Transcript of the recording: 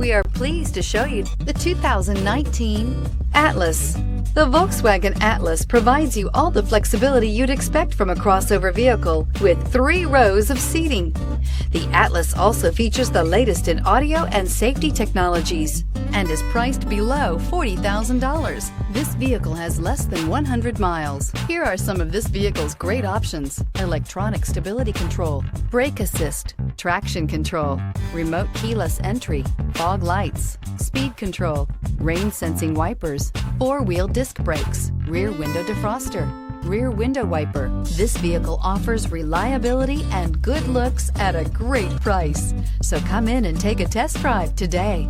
We are pleased to show you the 2019 Atlas. The Volkswagen Atlas provides you all the flexibility you'd expect from a crossover vehicle with 3 rows of seating. The Atlas also features the latest in audio and safety technologies and is priced below $40,000. This vehicle has less than 100 miles. Here are some of this vehicle's great options: electronic stability control, brake assist, traction control, remote keyless entry, fog lights, speed control, rain sensing wipers, 4-wheel disc brakes, rear window defroster, rear window wiper. This vehicle offers reliability and good looks at a great price. So come in and take a test drive today.